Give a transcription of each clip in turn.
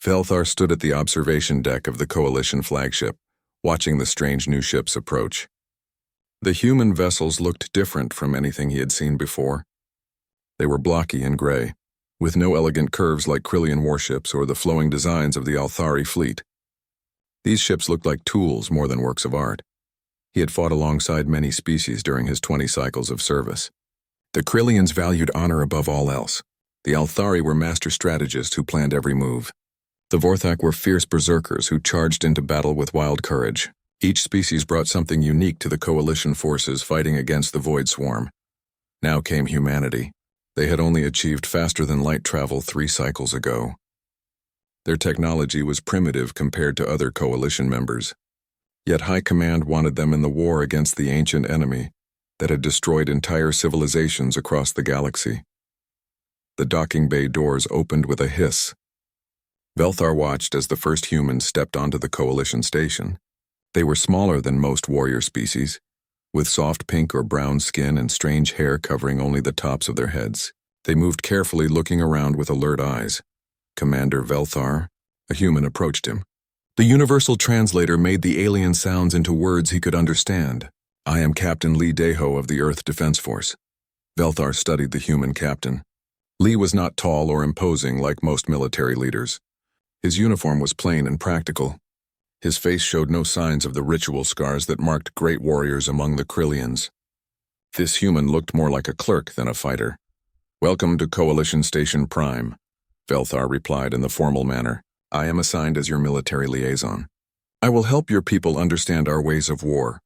Velthar stood at the observation deck of the Coalition flagship, watching the strange new ships approach. The human vessels looked different from anything he had seen before. They were blocky and gray, with no elegant curves like Krillian warships or the flowing designs of the Althari fleet. These ships looked like tools more than works of art. He had fought alongside many species during his 20 cycles of service. The Krillians valued honor above all else. The Althari were master strategists who planned every move. The Vorthak were fierce berserkers who charged into battle with wild courage. Each species brought something unique to the Coalition forces fighting against the Void Swarm. Now came humanity. They had only achieved faster-than-light travel 3 cycles ago. Their technology was primitive compared to other Coalition members. Yet High Command wanted them in the war against the ancient enemy that had destroyed entire civilizations across the galaxy. The docking bay doors opened with a hiss. Velthar watched as the first humans stepped onto the Coalition station. They were smaller than most warrior species, with soft pink or brown skin and strange hair covering only the tops of their heads. They moved carefully, looking around with alert eyes. Commander Velthar, a human, approached him. The universal translator made the alien sounds into words he could understand. "I am Captain Lee Deho of the Earth Defense Force." Velthar studied the human captain. Lee was not tall or imposing like most military leaders. His uniform was plain and practical. His face showed no signs of the ritual scars that marked great warriors among the Krillians. This human looked more like a clerk than a fighter. "Welcome to Coalition Station Prime," Velthar replied in the formal manner. "I am assigned as your military liaison. I will help your people understand our ways of war."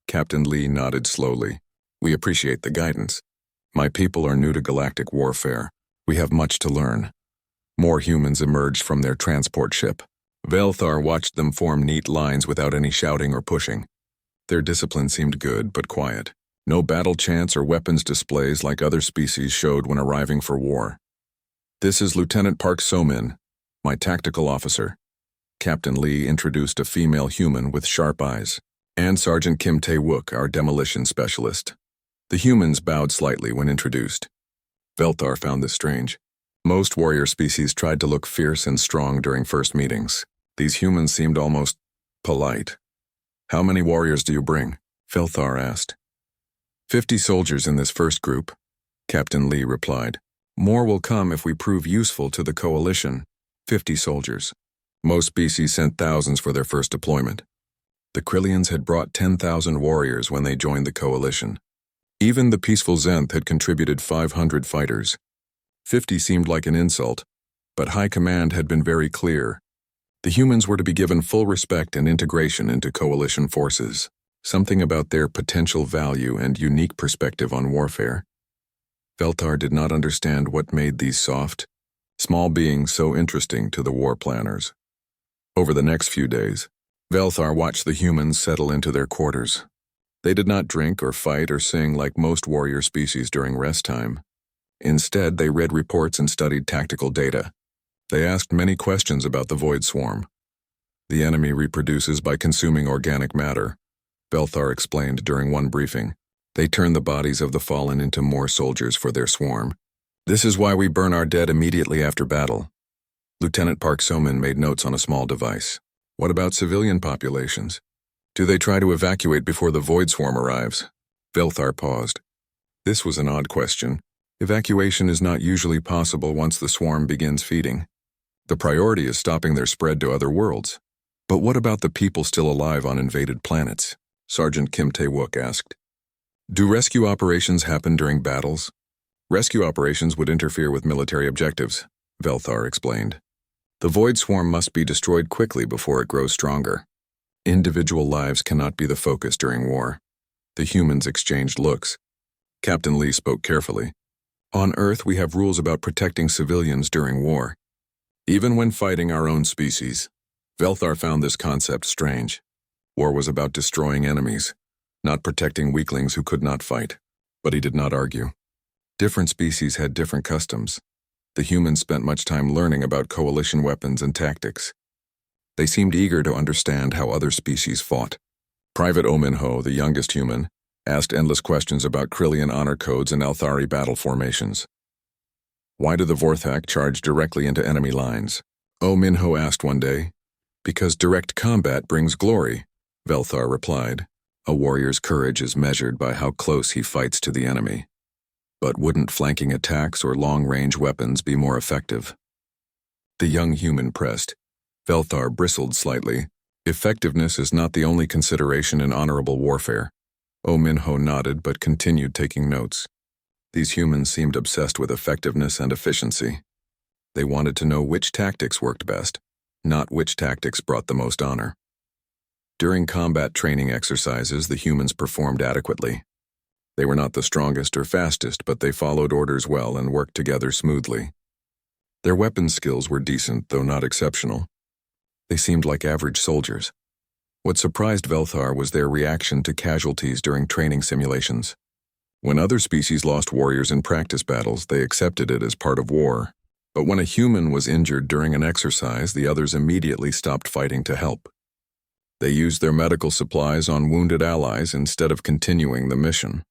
Captain Lee nodded slowly. "We appreciate the guidance. My people are new to galactic warfare. We have much to learn." More humans emerged from their transport ship. Velthar watched them form neat lines without any shouting or pushing. Their discipline seemed good but quiet. No battle chants or weapons displays like other species showed when arriving for war. "This is Lieutenant Park So-min, my tactical officer." Captain Lee introduced a female human with sharp eyes, and Sergeant Kim Tae-wook, our demolition specialist. The humans bowed slightly when introduced. Velthar found this strange. Most warrior species tried to look fierce and strong during first meetings. These humans seemed almost polite. "How many warriors do you bring?" Velthar asked. 50 soldiers in this first group," Captain Lee replied. "More will come if we prove useful to the Coalition." 50 soldiers. Most species sent thousands for their first deployment. The Krillians had brought 10,000 warriors when they joined the Coalition. Even the peaceful Zenth had contributed 500 fighters. 50 seemed like an insult, but High Command had been very clear. The humans were to be given full respect and integration into Coalition forces, something about their potential value and unique perspective on warfare. Velthar did not understand what made these soft, small beings so interesting to the war planners. Over the next few days, Velthar watched the humans settle into their quarters. They did not drink or fight or sing like most warrior species during rest time. Instead, they read reports and studied tactical data. They asked many questions about the Void Swarm. "The enemy reproduces by consuming organic matter," Velthar explained during one briefing. "They turn the bodies of the fallen into more soldiers for their swarm. This is why we burn our dead immediately after battle." Lieutenant Park So-min made notes on a small device. "What about civilian populations? Do they try to evacuate before the Void Swarm arrives?" Velthar paused. This was an odd question. Evacuation is not usually possible once the swarm begins feeding. The priority is stopping their spread to other worlds. "But what about the people still alive on invaded planets?" Sergeant Kim Tae-wook asked. "Do rescue operations happen during battles?" "Rescue operations would interfere with military objectives," Velthar explained. "The Void Swarm must be destroyed quickly before it grows stronger. Individual lives cannot be the focus during war." The humans exchanged looks. Captain Lee spoke carefully. "On Earth, we have rules about protecting civilians during war, even when fighting our own species." Velthar found this concept strange. War was about destroying enemies, not protecting weaklings who could not fight. But he did not argue. Different species had different customs. The humans spent much time learning about Coalition weapons and tactics. They seemed eager to understand how other species fought. Private Ominho, the youngest human, asked endless questions about Krillian honor codes and Althari battle formations. "Why do the Vorthak charge directly into enemy lines?" Oh, Minho asked one day. Because direct combat brings glory, Velthar replied. A warrior's courage is measured by how close he fights to the enemy. But wouldn't flanking attacks or long-range weapons be more effective? The young human pressed. Velthar bristled slightly. Effectiveness is not the only consideration in honorable warfare. Oh Minho nodded but continued taking notes. These humans seemed obsessed with effectiveness and efficiency. They wanted to know which tactics worked best, not which tactics brought the most honor. During combat training exercises, the humans performed adequately. They were not the strongest or fastest, but they followed orders well and worked together smoothly. Their weapon skills were decent, though not exceptional. They seemed like average soldiers. What surprised Velthar was their reaction to casualties during training simulations. When other species lost warriors in practice battles, they accepted it as part of war. But when a human was injured during an exercise, the others immediately stopped fighting to help. They used their medical supplies on wounded allies instead of continuing the mission.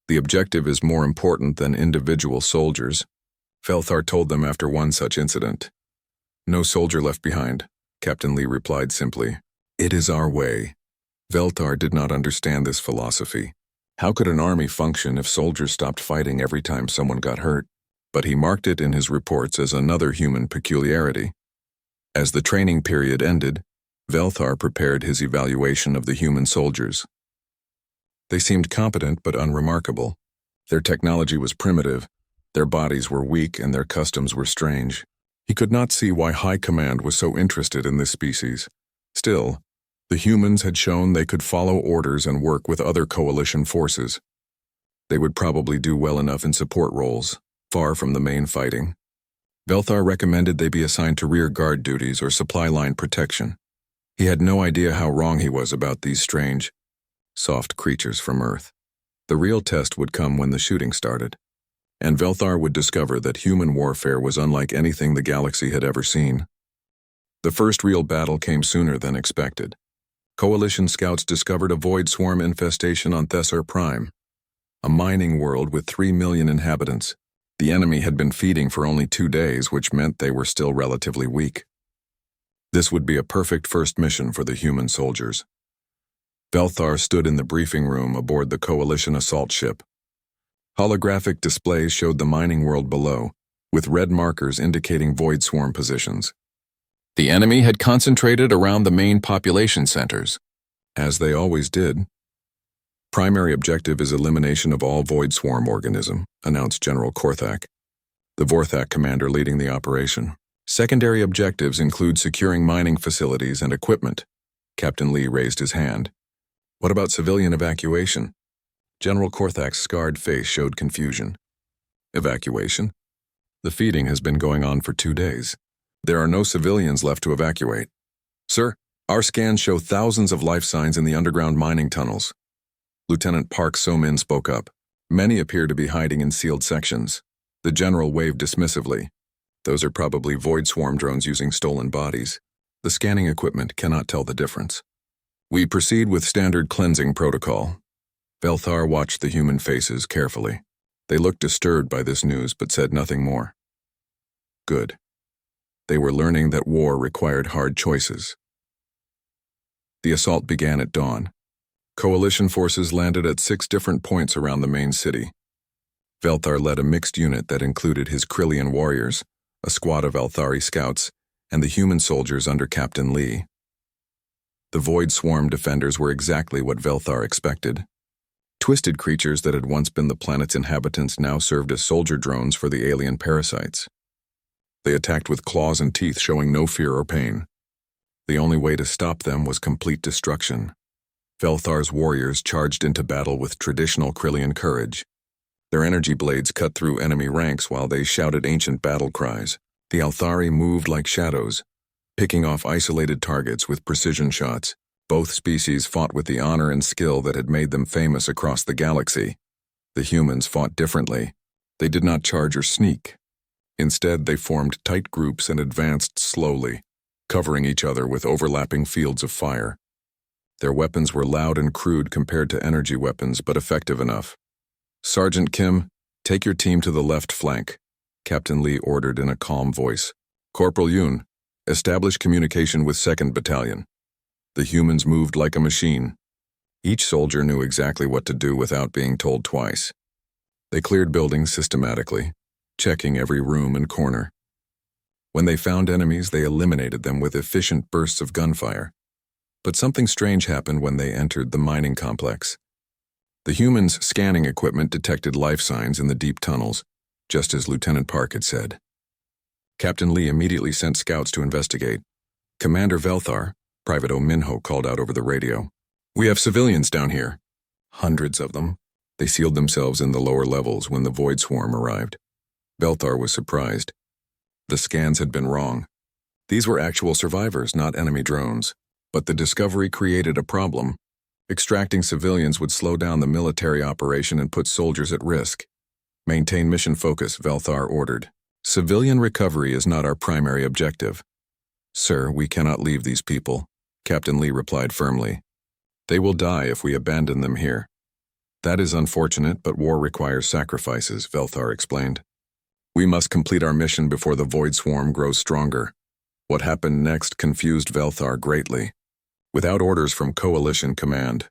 The objective is more important than individual soldiers, Velthar told them after one such incident. No soldier left behind, Captain Lee replied simply. It is our way. Velthar did not understand this philosophy. How could an army function if soldiers stopped fighting every time someone got hurt? But he marked it in his reports as another human peculiarity. As the training period ended, Velthar prepared his evaluation of the human soldiers. They seemed competent but unremarkable. Their technology was primitive, their bodies were weak, and their customs were strange. He could not see why High Command was so interested in this species. Still, the humans had shown they could follow orders and work with other coalition forces. They would probably do well enough in support roles, far from the main fighting. Velthar recommended they be assigned to rear guard duties or supply line protection. He had no idea how wrong he was about these strange, soft creatures from Earth. The real test would come when the shooting started, and Velthar would discover that human warfare was unlike anything the galaxy had ever seen. The first real battle came sooner than expected. Coalition scouts discovered a void swarm infestation on Thessar Prime, a mining world with 3 million inhabitants. The enemy had been feeding for only 2 days, which meant they were still relatively weak. This would be a perfect first mission for the human soldiers. Velthar stood in the briefing room aboard the Coalition assault ship. Holographic displays showed the mining world below, with red markers indicating void swarm positions. The enemy had concentrated around the main population centers, as they always did. Primary objective is elimination of all void swarm organism, announced General Korthak, the Vorthak commander leading the operation. Secondary objectives include securing mining facilities and equipment. Captain Lee raised his hand. What about civilian evacuation? General Korthak's scarred face showed confusion. Evacuation? The feeding has been going on for 2 days. There are no civilians left to evacuate. Sir, our scans show thousands of life signs in the underground mining tunnels. Lieutenant Park So-min spoke up. Many appear to be hiding in sealed sections. The general waved dismissively. Those are probably void swarm drones using stolen bodies. The scanning equipment cannot tell the difference. We proceed with standard cleansing protocol. Velthar watched the human faces carefully. They looked disturbed by this news but said nothing more. Good. They were learning that war required hard choices. The assault began at dawn. Coalition forces landed at 6 different points around the main city. Velthar led a mixed unit that included his Krillian warriors, a squad of Althari scouts, and the human soldiers under Captain Lee. The Void Swarm defenders were exactly what Velthar expected. Twisted creatures that had once been the planet's inhabitants now served as soldier drones for the alien parasites. They attacked with claws and teeth, showing no fear or pain. The only way to stop them was complete destruction. Velthar's warriors charged into battle with traditional Krillian courage. Their energy blades cut through enemy ranks while they shouted ancient battle cries. The Althari moved like shadows, picking off isolated targets with precision shots. Both species fought with the honor and skill that had made them famous across the galaxy. The humans fought differently. They did not charge or sneak. Instead, they formed tight groups and advanced slowly, covering each other with overlapping fields of fire. Their weapons were loud and crude compared to energy weapons, but effective enough. Sergeant Kim, take your team to the left flank, Captain Lee ordered in a calm voice. Corporal Yoon, Establish communication with 2nd Battalion. The humans moved like a machine. Each soldier knew exactly what to do without being told twice. They cleared buildings systematically, checking every room and corner. When they found enemies, they eliminated them with efficient bursts of gunfire. But something strange happened when they entered the mining complex. The humans' scanning equipment detected life signs in the deep tunnels, just as Lieutenant Park had said. Captain Lee immediately sent scouts to investigate. Commander Velthar, Private O'Minho, called out over the radio. "We have civilians down here." Hundreds of them. They sealed themselves in the lower levels when the Void Swarm arrived. Velthar was surprised. The scans had been wrong. These were actual survivors, not enemy drones. But the discovery created a problem. Extracting civilians would slow down the military operation and put soldiers at risk. "Maintain mission focus," Velthar ordered. "Civilian recovery is not our primary objective." "Sir, we cannot leave these people," Captain Lee replied firmly. "They will die if we abandon them here." "That is unfortunate, but war requires sacrifices," Velthar explained. "We must complete our mission before the Void Swarm grows stronger." What happened next confused Velthar greatly. Without orders from Coalition Command,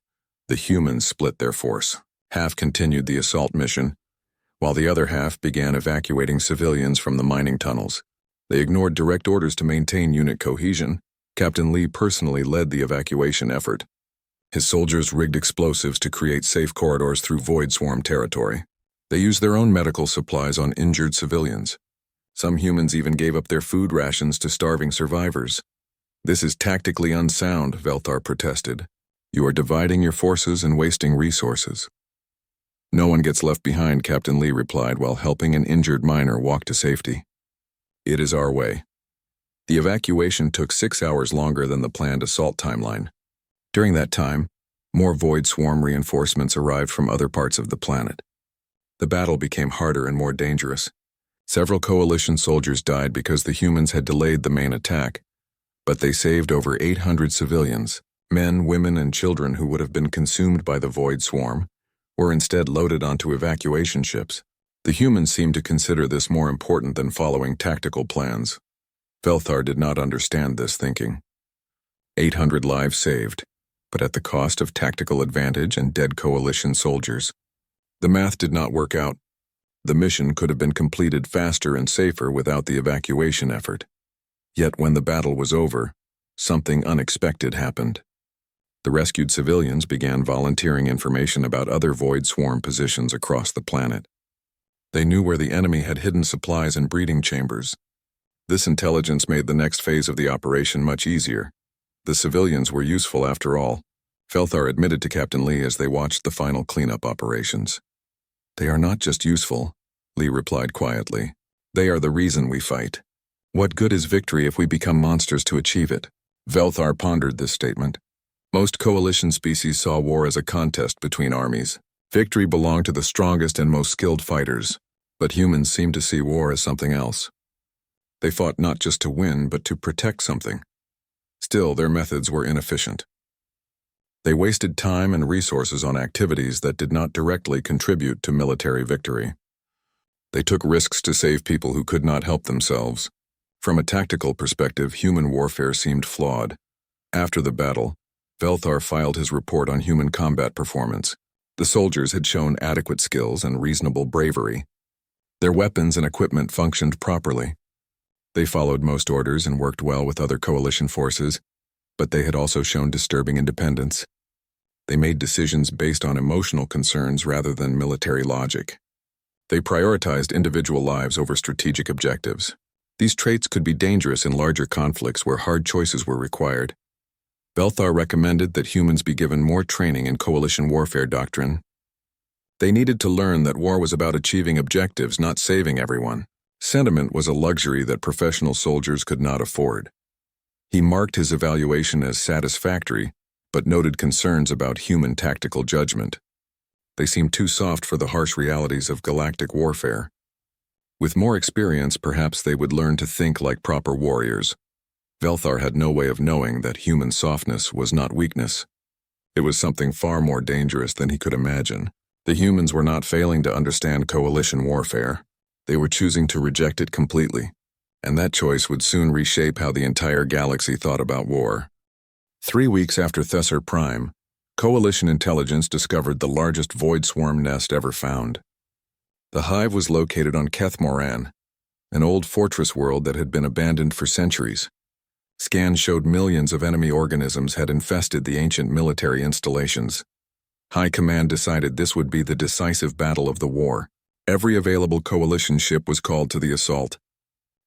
the humans split their force. Half continued the assault mission, while the other half began evacuating civilians from the mining tunnels. They ignored direct orders to maintain unit cohesion. Captain Lee personally led the evacuation effort. His soldiers rigged explosives to create safe corridors through Void Swarm territory. They used their own medical supplies on injured civilians. Some humans even gave up their food rations to starving survivors. "This is tactically unsound," Velthar protested. "You are dividing your forces and wasting resources." "No one gets left behind," Captain Lee replied while helping an injured miner walk to safety. "It is our way." The evacuation took 6 hours longer than the planned assault timeline. During that time, more Void Swarm reinforcements arrived from other parts of the planet. The battle became harder and more dangerous. Several Coalition soldiers died because the humans had delayed the main attack, but they saved over 800 civilians. Men, women, and children who would have been consumed by the Void Swarm were instead loaded onto evacuation ships. The humans seemed to consider this more important than following tactical plans. Velthar did not understand this thinking. 800 lives saved, but at the cost of tactical advantage and dead Coalition soldiers. The math did not work out. The mission could have been completed faster and safer without the evacuation effort. Yet when the battle was over, something unexpected happened. The rescued civilians began volunteering information about other Void Swarm positions across the planet. They knew where the enemy had hidden supplies and breeding chambers. This intelligence made the next phase of the operation much easier. The civilians were useful after all, Velthar admitted to Captain Lee as they watched the final cleanup operations. "They are not just useful," Lee replied quietly. "They are the reason we fight. What good is victory if we become monsters to achieve it?" Velthar pondered this statement. Most Coalition species saw war as a contest between armies. Victory belonged to the strongest and most skilled fighters, but humans seemed to see war as something else. They fought not just to win, but to protect something. Still, their methods were inefficient. They wasted time and resources on activities that did not directly contribute to military victory. They took risks to save people who could not help themselves. From a tactical perspective, human warfare seemed flawed. After the battle, Velthar filed his report on human combat performance. The soldiers had shown adequate skills and reasonable bravery. Their weapons and equipment functioned properly. They followed most orders and worked well with other Coalition forces, but they had also shown disturbing independence. They made decisions based on emotional concerns rather than military logic. They prioritized individual lives over strategic objectives. These traits could be dangerous in larger conflicts where hard choices were required. Velthar recommended that humans be given more training in Coalition warfare doctrine. They needed to learn that war was about achieving objectives, not saving everyone. Sentiment was a luxury that professional soldiers could not afford. He marked his evaluation as satisfactory, but noted concerns about human tactical judgment. They seemed too soft for the harsh realities of galactic warfare. With more experience, perhaps they would learn to think like proper warriors. Velthar had no way of knowing that human softness was not weakness. It was something far more dangerous than he could imagine. The humans were not failing to understand Coalition warfare. They were choosing to reject it completely. and that choice would soon reshape how the entire galaxy thought about war. 3 weeks after Thessar Prime, Coalition intelligence discovered the largest void swarm nest ever found. The hive was located on Keth Moran, an old fortress world that had been abandoned for centuries. Scans showed millions of enemy organisms had infested the ancient military installations. High Command decided this would be the decisive battle of the war. Every available Coalition ship was called to the assault.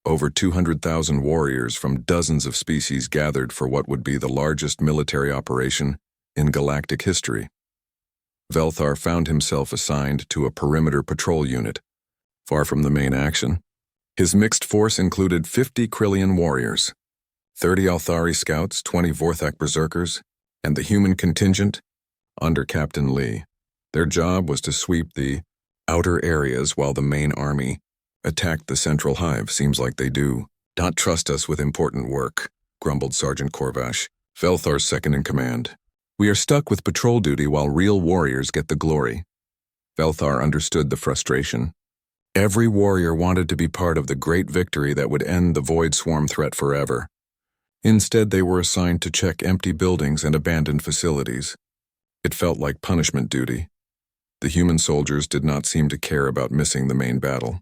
Over 200,000 warriors from dozens of species gathered for what would be the largest military operation in galactic history. Velthar found himself assigned to a perimeter patrol unit, far from the main action. His mixed force included 50 Krillian warriors, 30 Althari scouts, 20 Vorthak berserkers, and the human contingent under Captain Lee. Their job was to sweep the outer areas while the main army attacked the central hive. Seems like they do not trust us with important work, grumbled Sergeant Korvash, Velthar's second-in-command. We are stuck with patrol duty while real warriors get the glory. Velthar understood the frustration. Every warrior wanted to be part of the great victory that would end the void swarm threat forever. Instead, they were assigned to check empty buildings and abandoned facilities. It felt like punishment duty. The human soldiers did not seem to care about missing the main battle.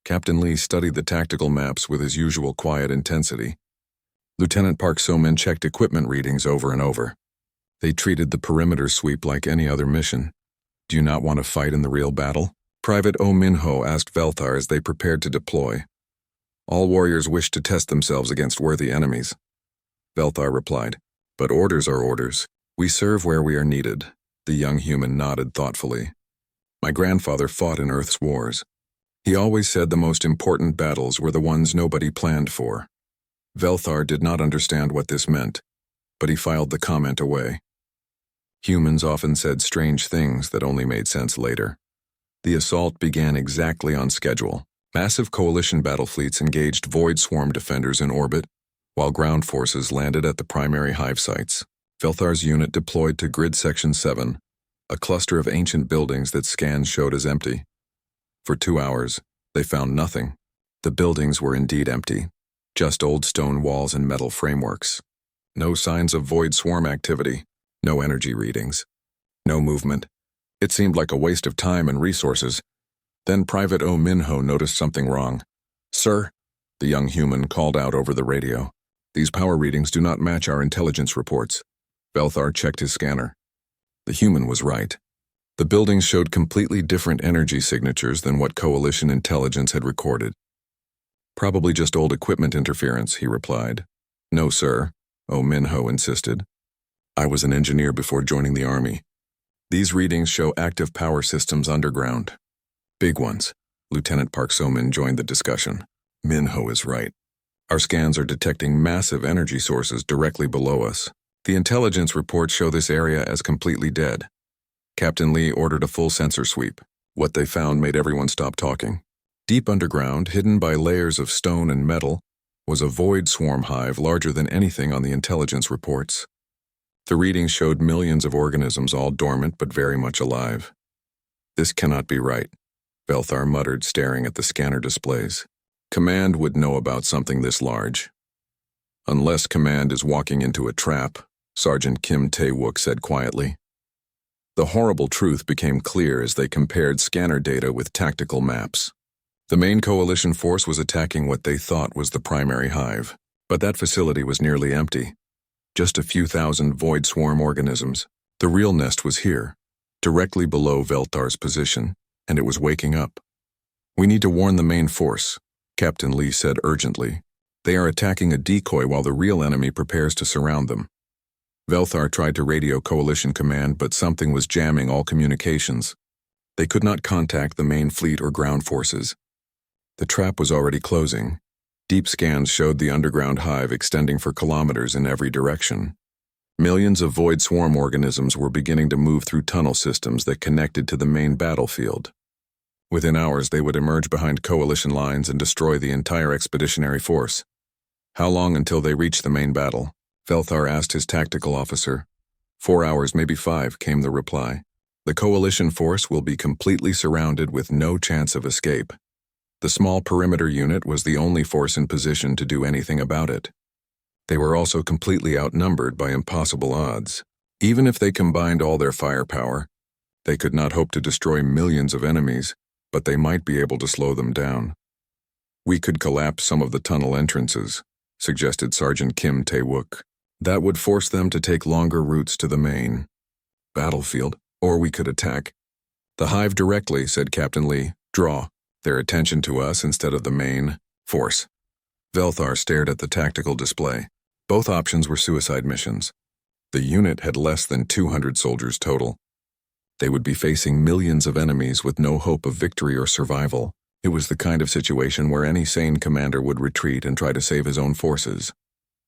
Captain Lee studied the tactical maps with his usual quiet intensity. Lieutenant Park So-min checked equipment readings over and over. They treated the perimeter sweep like any other mission. Do you not want to fight in the real battle? Private Oh Min-ho asked Velthar as they prepared to deploy. All warriors wish to test themselves against worthy enemies. Velthar replied, but orders are orders. We serve where we are needed. The young human nodded thoughtfully. My grandfather fought in Earth's wars. He always said the most important battles were the ones nobody planned for. Velthar did not understand what this meant, but he filed the comment away. Humans often said strange things that only made sense later. The assault began exactly on schedule. Massive Coalition battle fleets engaged void swarm defenders in orbit, while ground forces landed at the primary hive sites. Velthar's unit deployed to Grid Section 7, a cluster of ancient buildings that scans showed as empty. For 2 hours, they found nothing. The buildings were indeed empty, just old stone walls and metal frameworks. No signs of void swarm activity, no energy readings, no movement. It seemed like a waste of time and resources. Then Private Oh Min-ho noticed something wrong. Sir, the young human called out over the radio. These power readings do not match our intelligence reports. Velthar checked his scanner. The human was right. The buildings showed completely different energy signatures than what Coalition intelligence had recorded. Probably just old equipment interference, he replied. No, sir, Oh Min-ho insisted. I was an engineer before joining the army. These readings show active power systems underground. Big ones. Lieutenant Park So-min joined the discussion. Min-ho is right. Our scans are detecting massive energy sources directly below us. The intelligence reports show this area as completely dead. Captain Lee ordered a full sensor sweep. What they found made everyone stop talking. Deep underground, hidden by layers of stone and metal, was a void swarm hive larger than anything on the intelligence reports. The readings showed millions of organisms all dormant but very much alive. This cannot be right, Velthar muttered, staring at the scanner displays. Command would know about something this large. Unless Command is walking into a trap, Sergeant Kim Tae-wook said quietly. The horrible truth became clear as they compared scanner data with tactical maps. The main Coalition force was attacking what they thought was the primary hive, but that facility was nearly empty. Just a few thousand void swarm organisms. The real nest was here, directly below Velthar's position, and it was waking up. We need to warn the main force, Captain Lee said urgently. They are attacking a decoy while the real enemy prepares to surround them. Velthar tried to radio Coalition command, but something was jamming all communications. They could not contact the main fleet or ground forces. The trap was already closing. Deep scans showed the underground hive extending for kilometers in every direction. Millions of void swarm organisms were beginning to move through tunnel systems that connected to the main battlefield. Within hours, they would emerge behind Coalition lines and destroy the entire expeditionary force. How long until they reached the main battle? Velthar asked his tactical officer. 4 hours, maybe 5, came the reply. The Coalition force will be completely surrounded with no chance of escape. The small perimeter unit was the only force in position to do anything about it. They were also completely outnumbered by impossible odds. Even if they combined all their firepower, they could not hope to destroy millions of enemies, but they might be able to slow them down. We could collapse some of the tunnel entrances, suggested Sergeant Kim Tae-wook. That would force them to take longer routes to the main battlefield, or we could attack the hive directly, said Captain Lee. Draw their attention to us instead of the main force. Velthar stared at the tactical display. Both options were suicide missions. The unit had less than 200 soldiers total. They would be facing millions of enemies with no hope of victory or survival. It was the kind of situation where any sane commander would retreat and try to save his own forces.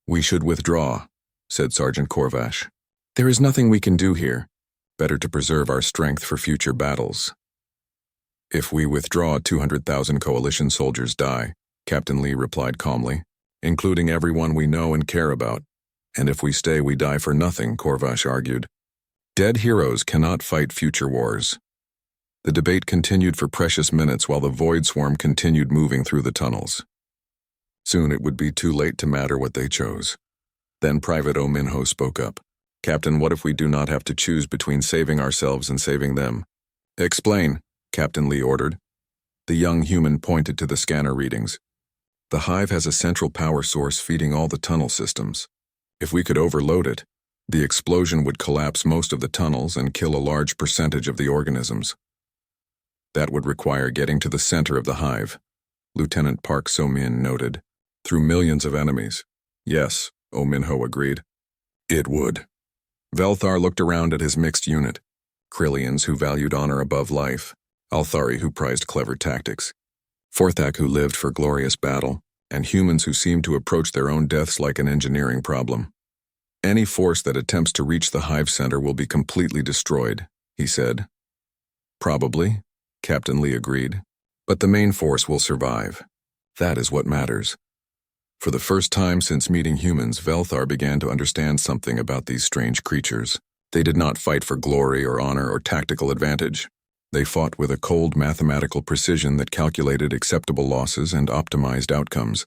We should withdraw, said Sergeant Korvash. There is nothing we can do here. Better to preserve our strength for future battles. If we withdraw, 200,000 coalition soldiers die, Captain Lee replied calmly, including everyone we know and care about. And if we stay, we die for nothing, Korvash argued. Dead heroes cannot fight future wars. The debate continued for precious minutes while the void swarm continued moving through the tunnels. Soon it would be too late to matter what they chose. Then Private Oh Min-ho spoke up. Captain, what if we do not have to choose between saving ourselves and saving them? Explain, Captain Lee ordered. The young human pointed to the scanner readings. The hive has a central power source feeding all the tunnel systems. If we could overload it, the explosion would collapse most of the tunnels and kill a large percentage of the organisms. That would require getting to the center of the hive, Lieutenant Park So-min noted, through millions of enemies. Yes, Oh Min-ho agreed. It would. Velthar looked around at his mixed unit, Krillians who valued honor above life, Althari who prized clever tactics, Forthak who lived for glorious battle, and humans who seemed to approach their own deaths like an engineering problem. Any force that attempts to reach the hive center will be completely destroyed, he said. Probably, Captain Lee agreed, but the main force will survive. That is what matters. For the first time since meeting humans, Velthar began to understand something about these strange creatures. They did not fight for glory or honor or tactical advantage. They fought with a cold mathematical precision that calculated acceptable losses and optimized outcomes.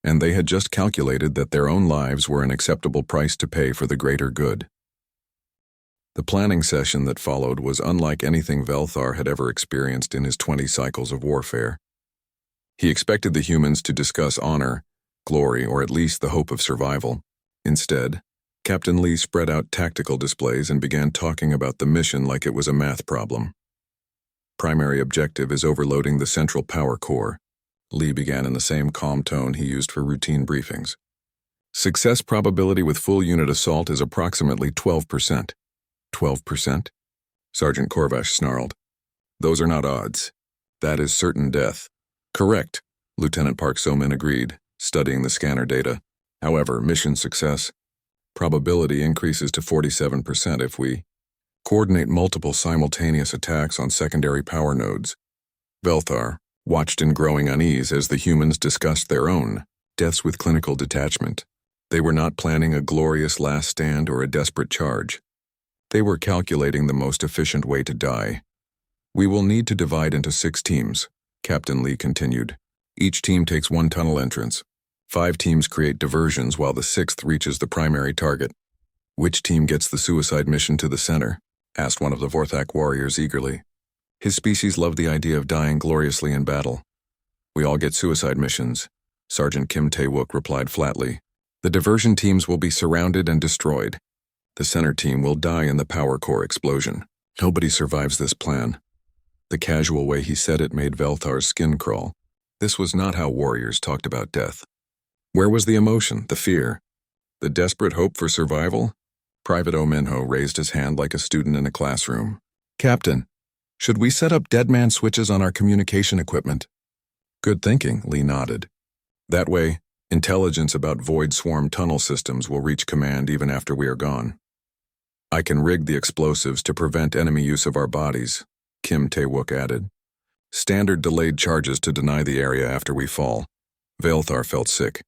And they had just calculated that their own lives were an acceptable price to pay for the greater good. The planning session that followed was unlike anything Velthar had ever experienced in his 20 cycles of warfare. He expected the humans to discuss honor, glory, or at least the hope of survival. Instead, Captain Lee spread out tactical displays and began talking about the mission like it was a math problem. Primary objective is overloading the central power core. Lee began in the same calm tone he used for routine briefings. Success probability with full unit assault is approximately 12%. 12%? Sergeant Korvash snarled. Those are not odds. That is certain death. Correct, Lieutenant Park So-min agreed, studying the scanner data. However, mission success probability increases to 47% if we coordinate multiple simultaneous attacks on secondary power nodes. Velthar watched in growing unease as the humans discussed their own deaths with clinical detachment. They were not planning a glorious last stand or a desperate charge. They were calculating the most efficient way to die. We will need to divide into 6 teams, Captain Lee continued. Each team takes one tunnel entrance. 5 teams create diversions while the 6th reaches the primary target. Which team gets the suicide mission to the center? Asked one of the Vorthak warriors eagerly. His species loved the idea of dying gloriously in battle. We all get suicide missions, Sergeant Kim Tae-wook replied flatly. The diversion teams will be surrounded and destroyed. The center team will die in the power core explosion. Nobody survives this plan. The casual way he said it made Velthar's skin crawl. This was not how warriors talked about death. Where was the emotion, the fear, the desperate hope for survival? Private Oh Min-ho raised his hand like a student in a classroom. Captain, should we set up dead man switches on our communication equipment? Good thinking, Lee nodded. That way, intelligence about void swarm tunnel systems will reach command even after we are gone. I can rig the explosives to prevent enemy use of our bodies, Kim Tae-wook added. Standard delayed charges to deny the area after we fall. Velthar felt sick.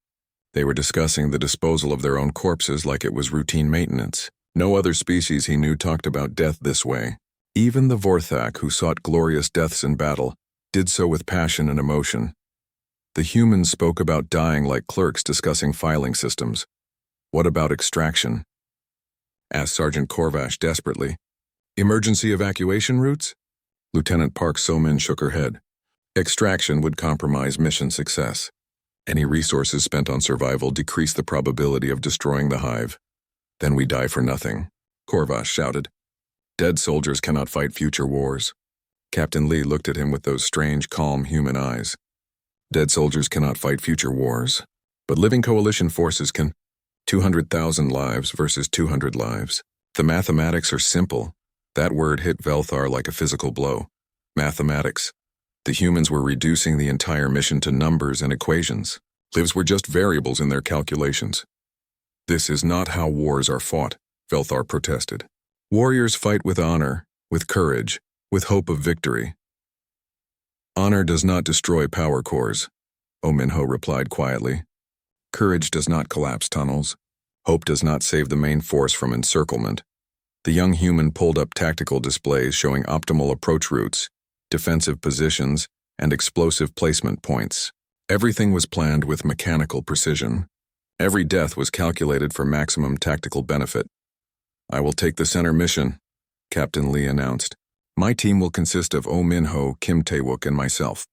They were discussing the disposal of their own corpses like it was routine maintenance. No other species he knew talked about death this way. Even the Vorthak, who sought glorious deaths in battle, did so with passion and emotion. The humans spoke about dying like clerks discussing filing systems. What about extraction? Asked Sergeant Corvash desperately. Emergency evacuation routes? Lieutenant Park So-min shook her head. Extraction would compromise mission success. Any resources spent on survival decrease the probability of destroying the hive. Then we die for nothing, Corvash shouted. Dead soldiers cannot fight future wars. Captain Lee looked at him with those strange, calm human eyes. Dead soldiers cannot fight future wars, but living coalition forces can. 200,000 lives versus 200 lives. The mathematics are simple. That word hit Velthar like a physical blow. Mathematics. The humans were reducing the entire mission to numbers and equations. Lives were just variables in their calculations. This is not how wars are fought, Velthar protested. Warriors fight with honor, with courage, with hope of victory. Honor does not destroy power cores, Oh-min-ho replied quietly. Courage does not collapse tunnels. Hope does not save the main force from encirclement. The young human pulled up tactical displays showing optimal approach routes, defensive positions, and explosive placement points. Everything was planned with mechanical precision. Every death was calculated for maximum tactical benefit. I will take the center mission, Captain Lee announced. My team will consist of Oh-min-ho, Kim Tae-wook, and myself.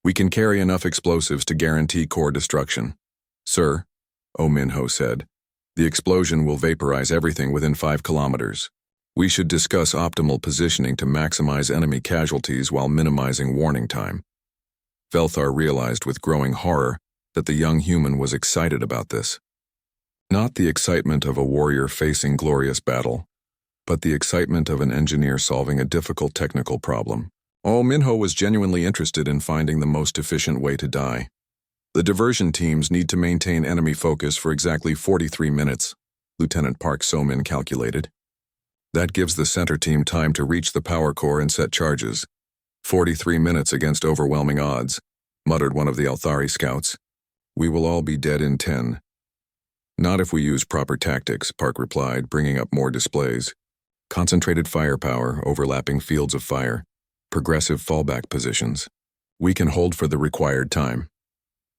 We can carry enough explosives to guarantee core destruction. Sir, Oh-min-ho said, the explosion will vaporize everything within 5 kilometers. We should discuss optimal positioning to maximize enemy casualties while minimizing warning time. Velthar realized with growing horror that the young human was excited about this. Not the excitement of a warrior facing glorious battle, but the excitement of an engineer solving a difficult technical problem. Oh-min-ho was genuinely interested in finding the most efficient way to die. The diversion teams need to maintain enemy focus for exactly 43 minutes, Lieutenant Park So-min calculated. That gives the center team time to reach the power core and set charges. 43 minutes against overwhelming odds, muttered one of the Althari scouts. We will all be dead in 10. Not if we use proper tactics, Park replied, bringing up more displays. Concentrated firepower, overlapping fields of fire, progressive fallback positions. We can hold for the required time.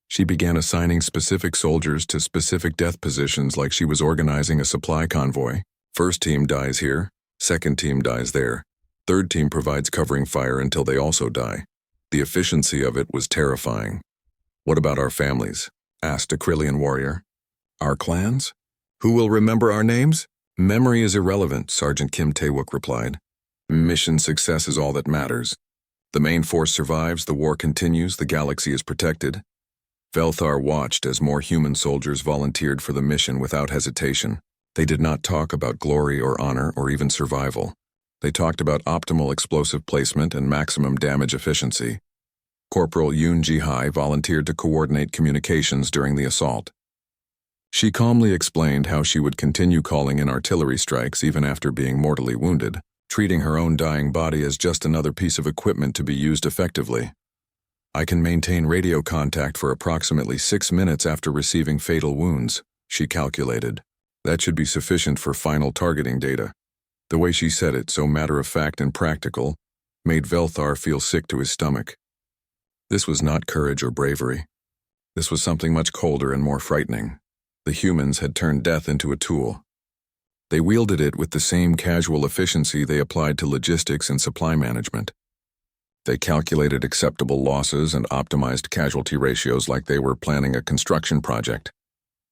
She began assigning specific soldiers to specific death positions like she was organizing a supply convoy. First team dies here, second team dies there. Third team provides covering fire until they also die. The efficiency of it was terrifying. What about our families? Asked a Krillian warrior. Our clans? Who will remember our names? Memory is irrelevant, Sergeant Kim Tae-wook replied. Mission success is all that matters. The main force survives, the war continues, the galaxy is protected. Velthar watched as more human soldiers volunteered for the mission without hesitation. They did not talk about glory or honor or even survival. They talked about optimal explosive placement and maximum damage efficiency. Corporal Yoon Ji-hai volunteered to coordinate communications during the assault. She calmly explained how she would continue calling in artillery strikes even after being mortally wounded, treating her own dying body as just another piece of equipment to be used effectively. I can maintain radio contact for approximately 6 minutes after receiving fatal wounds, she calculated. That should be sufficient for final targeting data. The way she said it, so matter-of-fact and practical, made Velthar feel sick to his stomach. This was not courage or bravery. This was something much colder and more frightening. The humans had turned death into a tool. They wielded it with the same casual efficiency they applied to logistics and supply management. They calculated acceptable losses and optimized casualty ratios like they were planning a construction project.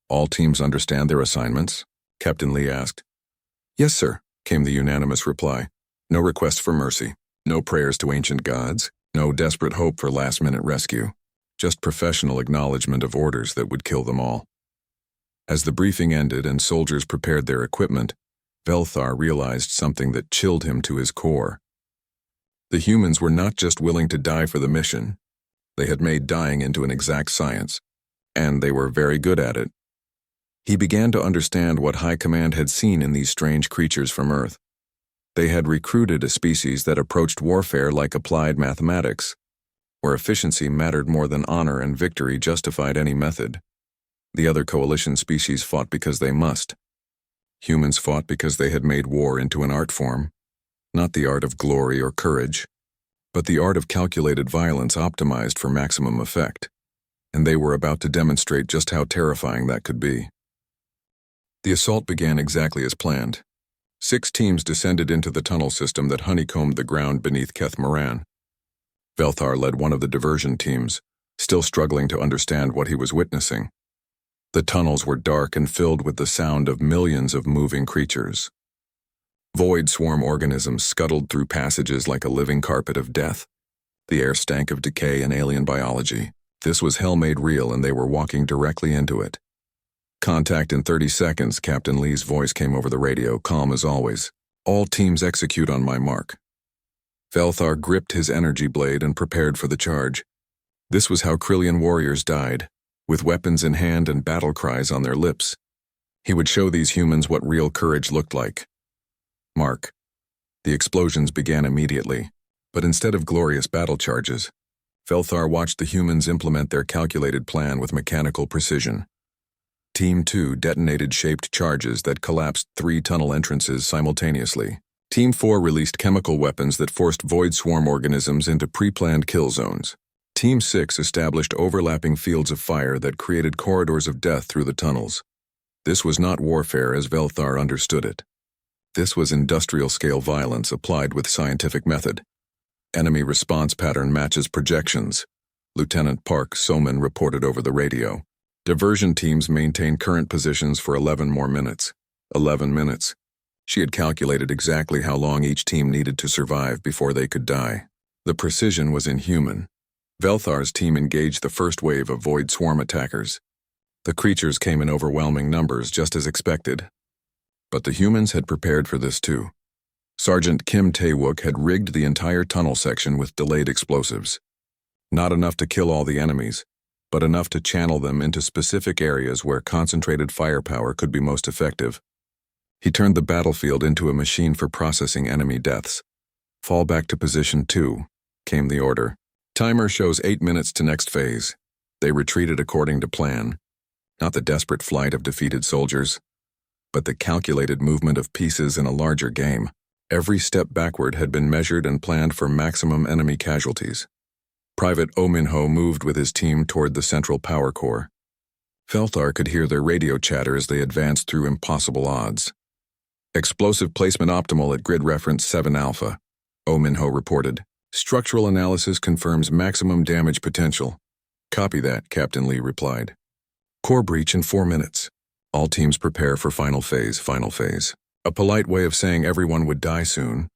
All teams understand their assignments? Captain Lee asked. Yes, sir, came the unanimous reply. No request for mercy, no prayers to ancient gods, no desperate hope for last-minute rescue, just professional acknowledgement of orders that would kill them all. As the briefing ended and soldiers prepared their equipment, Velthar realized something that chilled him to his core. The humans were not just willing to die for the mission. They had made dying into an exact science, and they were very good at it. He began to understand what High Command had seen in these strange creatures from Earth. They had recruited a species that approached warfare like applied mathematics, where efficiency mattered more than honor and victory justified any method. The other coalition species fought because they must. Humans fought because they had made war into an art form, not the art of glory or courage. but the art of calculated violence optimized for maximum effect, and they were about to demonstrate just how terrifying that could be. The assault began exactly as planned. 6 teams descended into the tunnel system that honeycombed the ground beneath Keth Moran. Velthar led one of the diversion teams, still struggling to understand what he was witnessing. The tunnels were dark and filled with the sound of millions of moving creatures. Void swarm organisms scuttled through passages like a living carpet of death. The air stank of decay and alien biology. This was hell made real, and they were walking directly into it. "Contact in 30 seconds, Captain Lee's voice came over the radio, calm as always. "All teams execute on my mark." Velthar gripped his energy blade and prepared for the charge. This was how Krillian warriors died, with weapons in hand and battle cries on their lips. He would show these humans what real courage looked like. Mark. The explosions began immediately, but instead of glorious battle charges, Velthar watched the humans implement their calculated plan with mechanical precision. Team 2 detonated shaped charges that collapsed 3 tunnel entrances simultaneously. Team 4 released chemical weapons that forced void swarm organisms into pre-planned kill zones. Team 6 established overlapping fields of fire that created corridors of death through the tunnels. This was not warfare as Velthar understood it. This was industrial-scale violence applied with scientific method. Enemy response pattern matches projections, Lieutenant Park Soman reported over the radio. Diversion teams maintained current positions for 11 more minutes. 11 minutes. She had calculated exactly how long each team needed to survive before they could die. The precision was inhuman. Velthar's team engaged the first wave of void swarm attackers. The creatures came in overwhelming numbers, just as expected. But the humans had prepared for this too. Sergeant Kim Taewook had rigged the entire tunnel section with delayed explosives. Not enough to kill all the enemies, but enough to channel them into specific areas where concentrated firepower could be most effective. He turned the battlefield into a machine for processing enemy deaths. "Fall back to position 2, came the order. "Timer shows 8 minutes to next phase." They retreated according to plan. Not the desperate flight of defeated soldiers, but the calculated movement of pieces in a larger game. Every step backward had been measured and planned for maximum enemy casualties. Private Oh Min-ho moved with his team toward the central power core. Velthar could hear their radio chatter as they advanced through impossible odds. "Explosive placement optimal at grid reference 7 alpha, Oh Min-ho reported. "Structural analysis confirms maximum damage potential." "Copy that," Captain Lee replied. "Core breach in 4 minutes. All teams prepare for final phase, final phase." A polite way of saying everyone would die soon.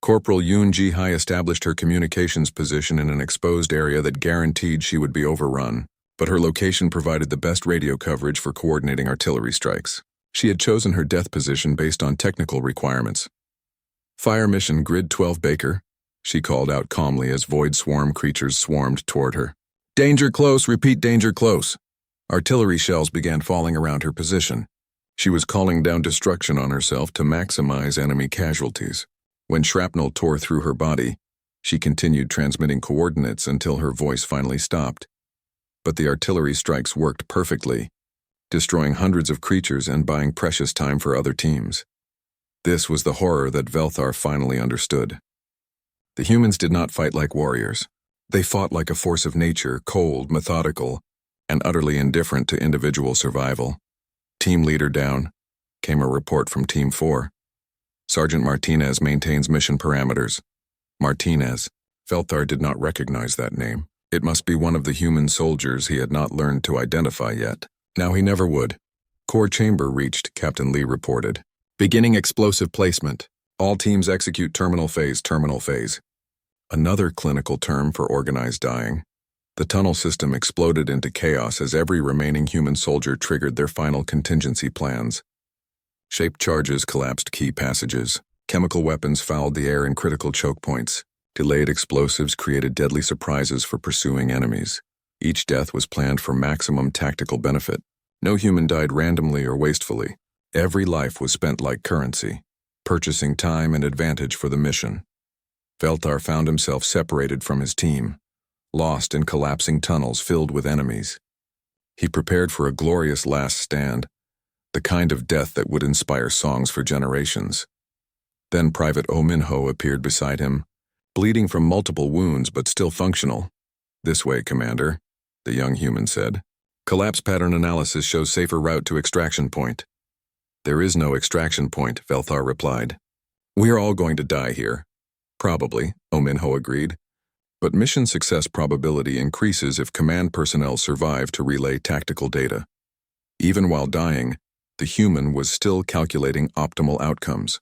Corporal Yoon Ji-hai established her communications position in an exposed area that guaranteed she would be overrun, but her location provided the best radio coverage for coordinating artillery strikes. She had chosen her death position based on technical requirements. "Fire mission grid 12 Baker," she called out calmly as void swarm creatures swarmed toward her. "Danger close, repeat danger close." Artillery shells began falling around her position. She was calling down destruction on herself to maximize enemy casualties. When shrapnel tore through her body, she continued transmitting coordinates until her voice finally stopped. But the artillery strikes worked perfectly, destroying hundreds of creatures and buying precious time for other teams. This was the horror that Velthar finally understood. The humans did not fight like warriors. They fought like a force of nature, cold, methodical, and utterly indifferent to individual survival. "Team leader down," came a report from Team 4. "Sergeant Martinez maintains mission parameters." Martinez. Velthar did not recognize that name. It must be one of the human soldiers he had not learned to identify yet. Now he never would. "Core chamber reached," Captain Lee reported. "Beginning explosive placement. All teams execute terminal phase, terminal phase." Another clinical term for organized dying. The tunnel system exploded into chaos as every remaining human soldier triggered their final contingency plans. Shaped charges collapsed key passages. Chemical weapons fouled the air in critical choke points. Delayed explosives created deadly surprises for pursuing enemies. Each death was planned for maximum tactical benefit. No human died randomly or wastefully. Every life was spent like currency, purchasing time and advantage for the mission. Velthar found himself separated from his team, lost in collapsing tunnels filled with enemies. He prepared for a glorious last stand, the kind of death that would inspire songs for generations. Then Private Oh Min-ho appeared beside him, bleeding from multiple wounds but still functional. "This way, Commander," the young human said. "Collapse pattern analysis shows safer route to extraction point." "There is no extraction point," Velthar replied. "We are all going to die here." "Probably," Ominho agreed. "But mission success probability increases if command personnel survive to relay tactical data." Even while dying, the human was still calculating optimal outcomes.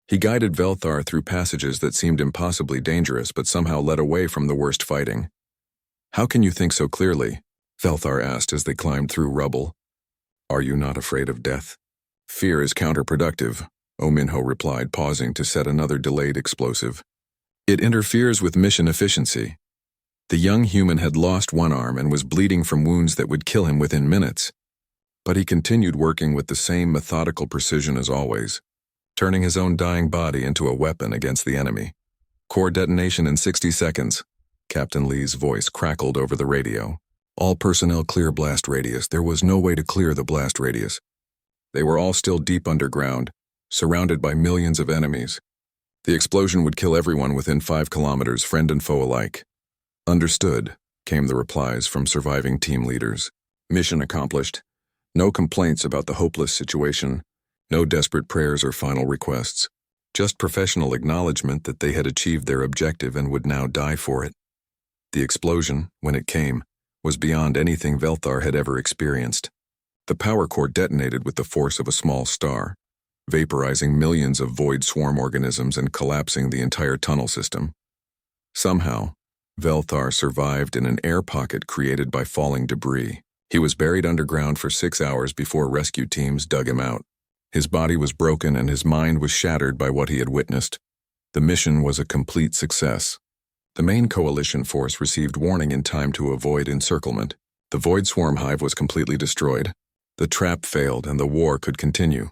He guided Velthar through passages that seemed impossibly dangerous but somehow led away from the worst fighting. "How can you think so clearly?" Velthar asked as they climbed through rubble. "Are you not afraid of death?" "Fear is counterproductive," Ominho replied, pausing to set another delayed explosive. "It interferes with mission efficiency." The young human had lost one arm and was bleeding from wounds that would kill him within minutes. But he continued working with the same methodical precision as always, turning his own dying body into a weapon against the enemy. "Core detonation in 60 seconds. Captain Lee's voice crackled over the radio. "All personnel clear blast radius." There was no way to clear the blast radius. They were all still deep underground, surrounded by millions of enemies. The explosion would kill everyone within 5 kilometers, friend and foe alike. "Understood," came the replies from surviving team leaders. Mission accomplished. No complaints about the hopeless situation, no desperate prayers or final requests. Just professional acknowledgement that they had achieved their objective and would now die for it. The explosion, when it came, was beyond anything Velthar had ever experienced. The power core detonated with the force of a small star, vaporizing millions of void swarm organisms and collapsing the entire tunnel system. Somehow, Velthar survived in an air pocket created by falling debris. He was buried underground for 6 hours before rescue teams dug him out. His body was broken and his mind was shattered by what he had witnessed. The mission was a complete success. The main coalition force received warning in time to avoid encirclement. The void swarm hive was completely destroyed. The trap failed and the war could continue.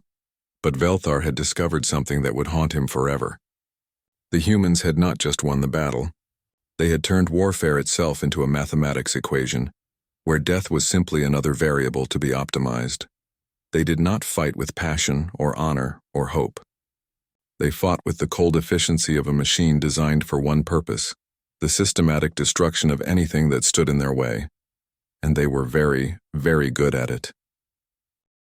But Velthar had discovered something that would haunt him forever. The humans had not just won the battle. They had turned warfare itself into a mathematics equation, where death was simply another variable to be optimized. They did not fight with passion or honor or hope. They fought with the cold efficiency of a machine designed for one purpose, the systematic destruction of anything that stood in their way. And they were very, very good at it.